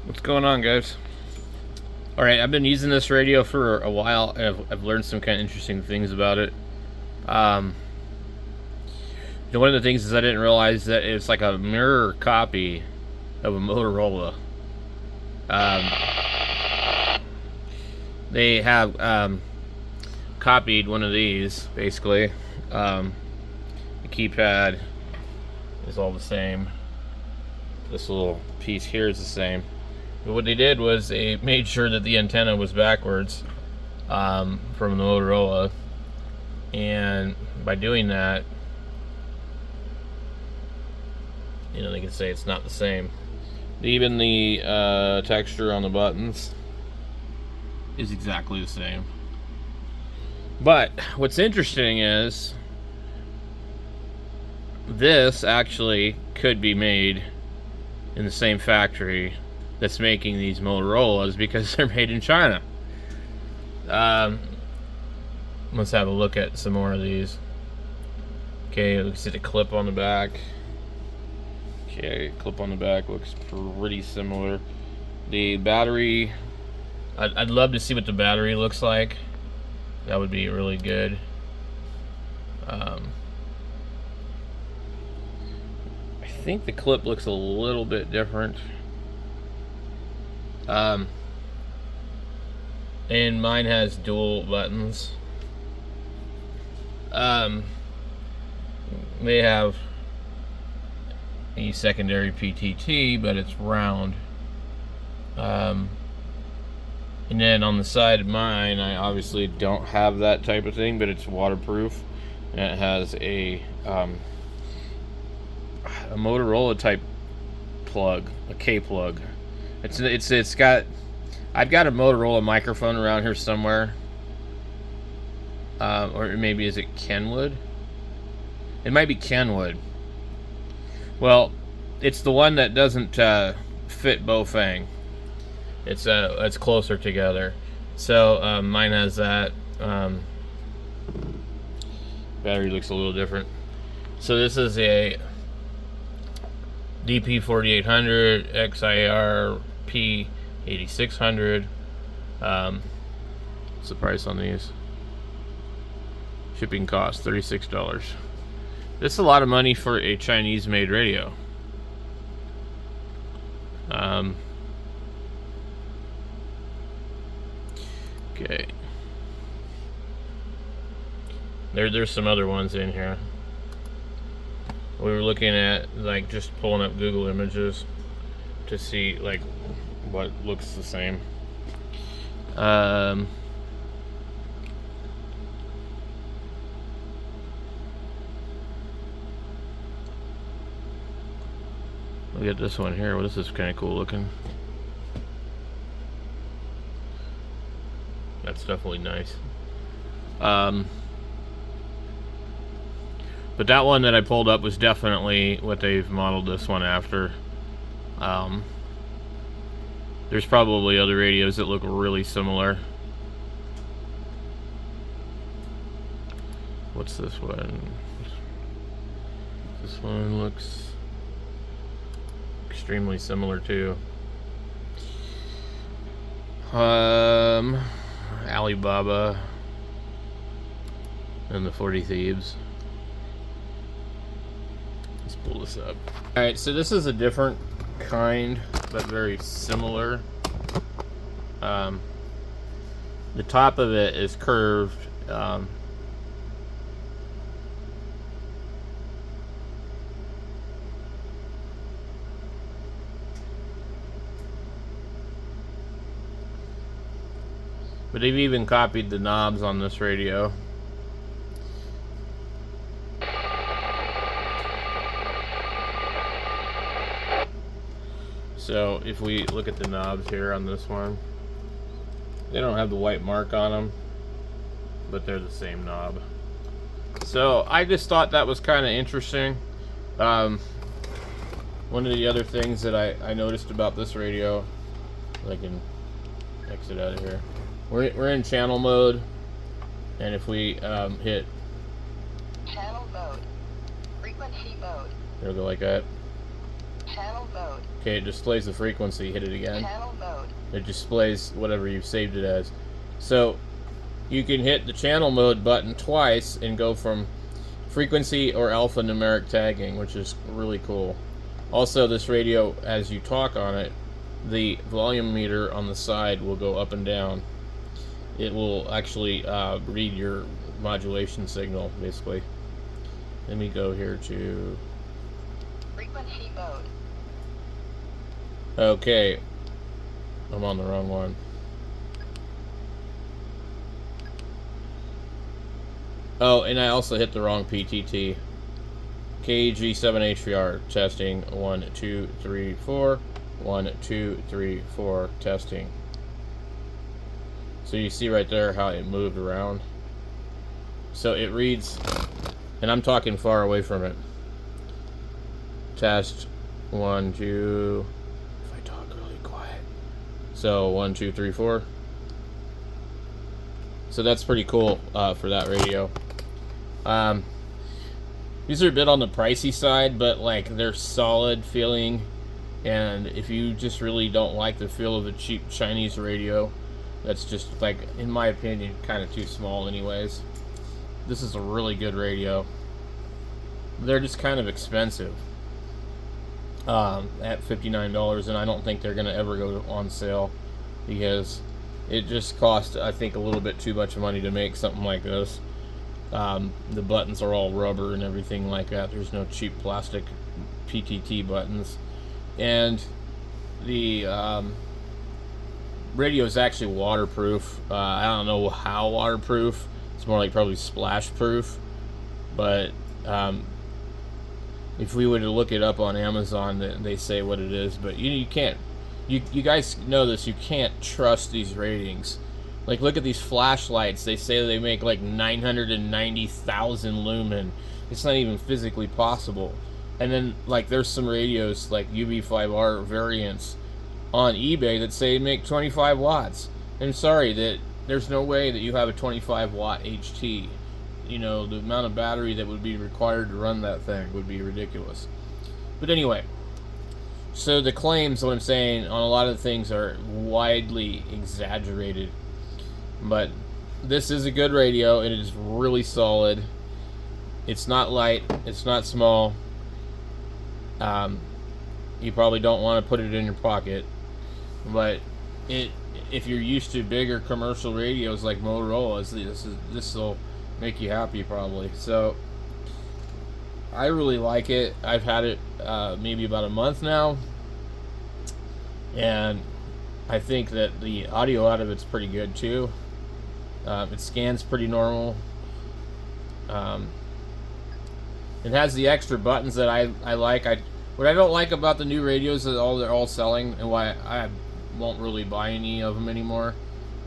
What's going on, guys? Alright, I've been using this radio for a while, and I've learned some kind of interesting things about it. Um, One of the things is I didn't realize that it's like a mirror copy of a Motorola. They have copied one of these, basically. The keypad is all the same. This little piece here is the same. But what they did was they made sure that the antenna was backwards from the Motorola, and by doing that, you know, they can say it's not the same. Even the texture on the buttons is exactly the same. But what's interesting is this actually could be made in the same factory that's making these Motorola's, because they're made in China. Let's have a look at some more of these. Okay, let's see the clip on the back. Okay, clip on the back looks pretty similar. The battery, I'd love to see what the battery looks like. That would be really good. I think the clip looks a little bit different. And mine has dual buttons. They have a secondary PTT, but it's round. And then on the side of mine, I obviously don't have that type of thing, but it's waterproof, and it has a Motorola type plug, a K plug. It's got. I've got a Motorola microphone around here somewhere, or maybe is it Kenwood? It might be Kenwood. Well, it's the one that doesn't fit Bofang. It's closer together. So mine has that. Battery looks a little different. So this is a DP4800 XIR P8600. What's the price on these? Shipping cost $36. This is a lot of money for a Chinese-made radio. Okay. There's some other ones in here. We were looking at, like, just pulling up Google images to see, like, what looks the same. Look at this one here. Well, this is kind of cool looking. That's definitely nice. But that one that I pulled up was definitely what they've modeled this one after. There's probably other radios that look really similar. What's this one? This one looks extremely similar too. Alibaba and the 40 Thieves. Let's pull this up. Alright, so this is a different kind, but very similar. The top of it is curved. But they've even copied the knobs on this radio. So if we look at the knobs here on this one, they don't have the white mark on them, but they're the same knob. So I just thought that was kind of interesting. One of the other things that I noticed about this radio, I can exit out of here. We're in channel mode, and if we hit channel mode, frequency mode, it'll go like that. Channel mode. Okay, it displays the frequency. Hit it again. Channel mode. It displays whatever you've saved it as. So you can hit the channel mode button twice and go from frequency or alphanumeric tagging, which is really cool. Also, this radio, as you talk on it, the volume meter on the side will go up and down. It will actually read your modulation signal, basically. Let me go here to frequency mode. Okay, I'm on the wrong one. Oh, and I also hit the wrong PTT. KG7HVR testing 1 2 3 4 1 2 3 4 testing. So you see right there how it moved around. So it reads, and I'm talking far away from it. Test 1 2. If I talk really quiet. So 1 2 3 4. So that's pretty cool for that radio. These are a bit on the pricey side, but like they're solid feeling, and if you just really don't like the feel of a cheap Chinese radio, that's just, like, in my opinion, kind of too small anyways. This is a really good radio. They're just kind of expensive at $59, and I don't think they're going to ever go on sale because it just costs, I think, a little bit too much money to make something like this. The buttons are all rubber and everything like that. There's no cheap plastic PTT buttons. And the radio is actually waterproof. I don't know how waterproof. It's more like probably splash proof. But if we were to look it up on Amazon, they say what it is. But you can't. You guys know this. You can't trust these ratings. Like, look at these flashlights. They say they make like 990,000 lumen. It's not even physically possible. And then, like, there's some radios, like UV5R variants on eBay that say make 25 watts. And sorry, that there's no way that you have a 25 watt HT. You know, the amount of battery that would be required to run that thing would be ridiculous. But anyway, so the claims, what I'm saying, on a lot of things are widely exaggerated. But this is a good radio. It is really solid. It's not light. It's not small. You probably don't want to put it in your pocket. But if you're used to bigger commercial radios like Motorola's, this will make you happy probably. So I really like it. I've had it maybe about a month now, and I think that the audio out of it's pretty good too. It scans pretty normal. It has the extra buttons that I like. What I don't like about the new radios is they're all selling, and why I won't really buy any of them anymore.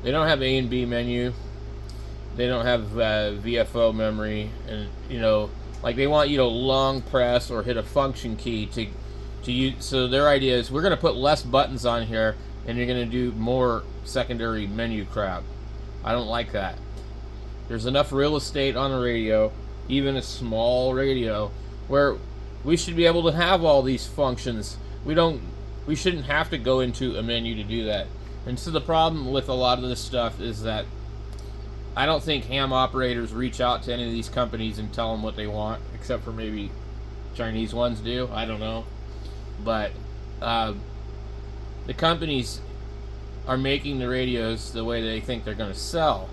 They don't have A and B menu. They don't have VFO memory, and like they want you to long press or hit a function key to use. So their idea is we're going to put less buttons on here, and you're going to do more secondary menu crap. I don't like that. There's enough real estate on a radio, even a small radio, where we should be able to have all these functions. We shouldn't have to go into a menu to do that. And so the problem with a lot of this stuff is that I don't think ham operators reach out to any of these companies and tell them what they want, except for maybe Chinese ones do. I don't know. But the companies are making the radios the way they think they're going to sell.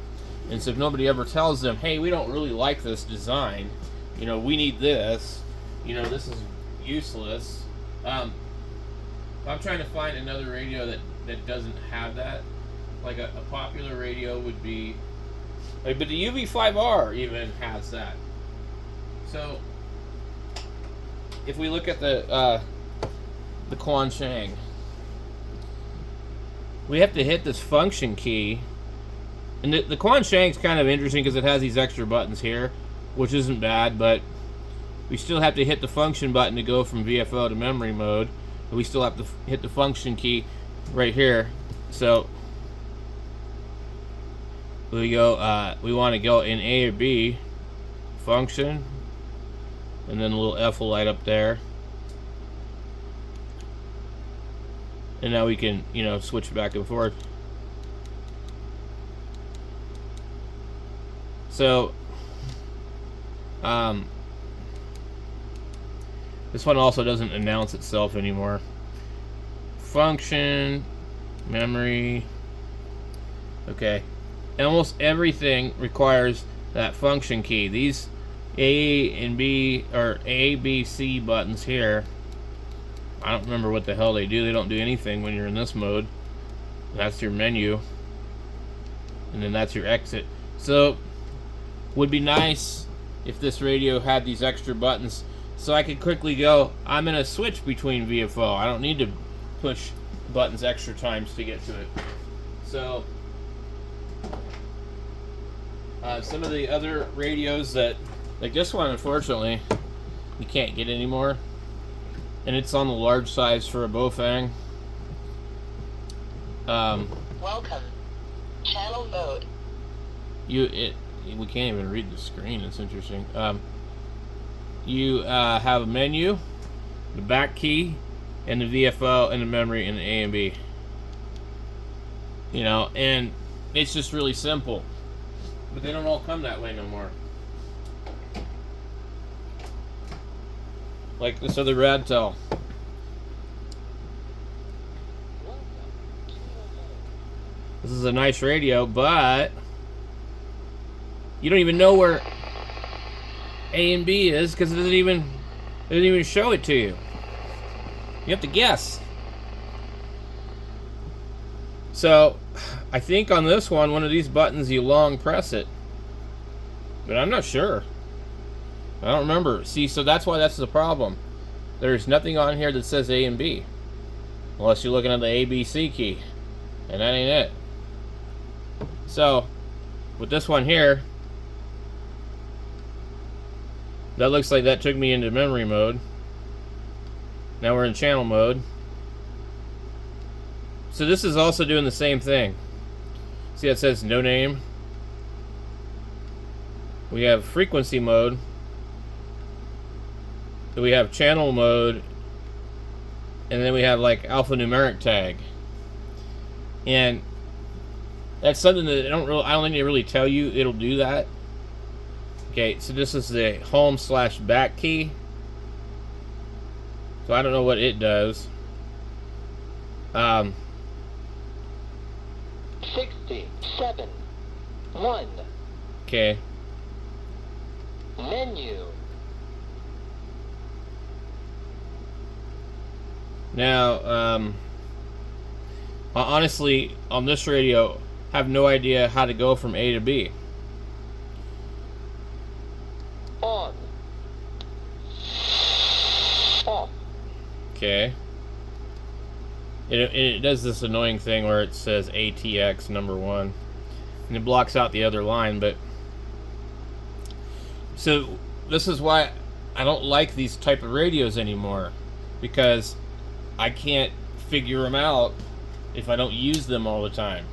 And so if nobody ever tells them, hey, we don't really like this design, we need this, this is useless. I'm trying to find another radio that doesn't have that. Like a popular radio would be, but the UV5R even has that. So if we look at the Quan Shang, we have to hit this function key. And the Quan Shang's kind of interesting because it has these extra buttons here, which isn't bad, but we still have to hit the function button to go from VFO to memory mode. And we still have to hit the function key right here. So we go. We want to go in A or B function, and then the little F will light up there. And now we can, you know, switch back and forth. So, this one also doesn't announce itself anymore. Function, memory. Okay. Almost everything requires that function key. These A and B, or A, B, C buttons here, I don't remember what the hell they do. They don't do anything when you're in this mode. That's your menu. And then that's your exit. So, would be nice if this radio had these extra buttons so I could quickly go, I'm going to switch between VFO. I don't need to push buttons extra times to get to it. So, some of the other radios that, like this one, unfortunately, you can't get anymore. And it's on the large size for a Bofang. Welcome. Channel mode. We can't even read the screen. It's interesting. You have a menu, the back key, and the VFO, and the memory, and the A and B. You know, and it's just really simple. But they don't all come that way no more. Like this other Radtel. This is a nice radio, but you don't even know where A and B is because it doesn't even show it to you. You have to guess. So, I think on this one of these buttons you long press it, but I'm not sure. I don't remember. See, so that's why that's the problem. There's nothing on here that says A and B, unless you're looking at the ABC key, and that ain't it. So, with this one here, that looks like that took me into memory mode. Now we're in channel mode. So this is also doing the same thing. See, it says no name. We have frequency mode. Then we have channel mode. And then we have like alphanumeric tag. And that's something that I don't need to really tell you. It'll do that. Okay, so this is the home/back key. So I don't know what it does. 67 1. Okay. Menu. Now, honestly, on this radio, I have no idea how to go from A to B. On. Off. Okay. It does this annoying thing where it says ATX #1, and it blocks out the other line. But so this is why I don't like these type of radios anymore, because I can't figure them out if I don't use them all the time.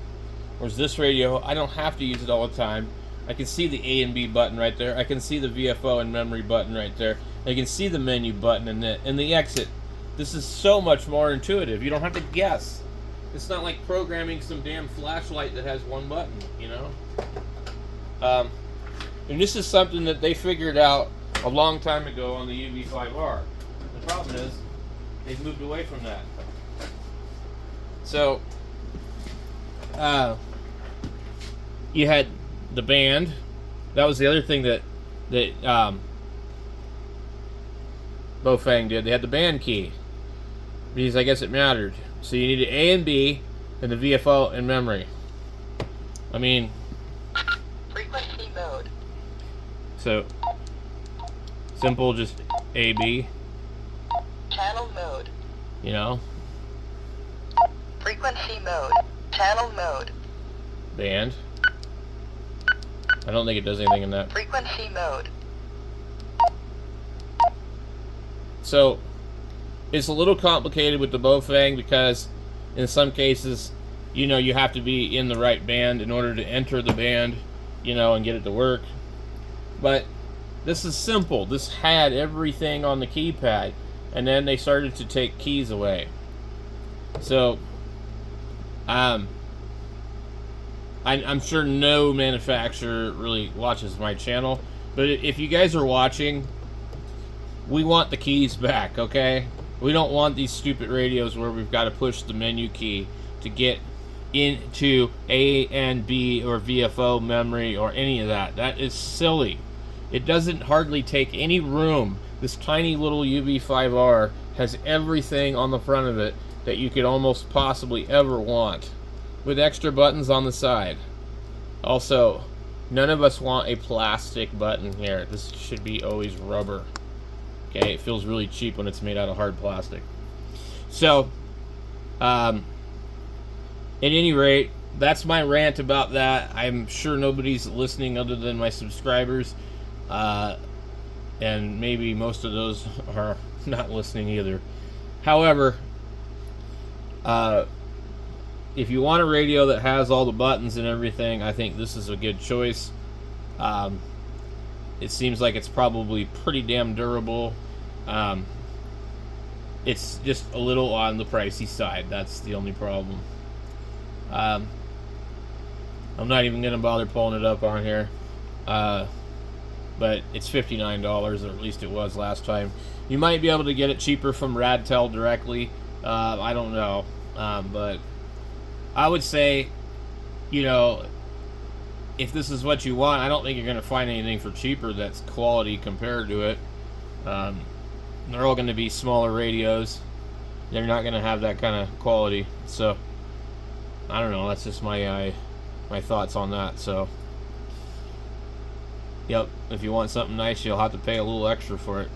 Whereas this radio, I don't have to use it all the time. I can see the A and B button right there. I can see the VFO and memory button right there. I can see the menu button and the exit. This is so much more intuitive. You don't have to guess. It's not like programming some damn flashlight that has one button, you know? And this is something that they figured out a long time ago on the UV5R. The problem is, they've moved away from that. So, you had the band. That was the other thing that Bofang did. They had the band key, because I guess it mattered. So you needed A and B, and the VFO and memory. I mean, Frequency mode. so simple, just A, B. Channel mode. You know, Frequency mode. Channel mode. band. I don't think it does anything in that. Frequency mode. So it's a little complicated with the Bofang, because in some cases, you know, you have to be in the right band in order to enter the band, you know, and get it to work. But this is simple. This had everything on the keypad, and then they started to take keys away. So, I'm sure no manufacturer really watches my channel, but if you guys are watching, we want the keys back, okay? We don't want these stupid radios where we've got to push the menu key to get into A and B or VFO memory or any of that. That is silly. It doesn't hardly take any room. This tiny little UB5R has everything on the front of it that you could almost possibly ever want, with extra buttons on the side. Also, none of us want a plastic button here. This should be always rubber. Okay, it feels really cheap when it's made out of hard plastic. So, at any rate, that's my rant about that. I'm sure nobody's listening other than my subscribers. And maybe most of those are not listening either. However, if you want a radio that has all the buttons and everything, I think this is a good choice. It seems like it's probably pretty damn durable. It's just a little on the pricey side. That's the only problem. I'm not even going to bother pulling it up on here. But it's $59, or at least it was last time. You might be able to get it cheaper from Radtel directly. I don't know. But I would say, you know, if this is what you want, I don't think you're going to find anything for cheaper that's quality compared to it. They're all going to be smaller radios. They're not going to have that kind of quality. So, I don't know. That's just my thoughts on that. So, yep, if you want something nice, you'll have to pay a little extra for it.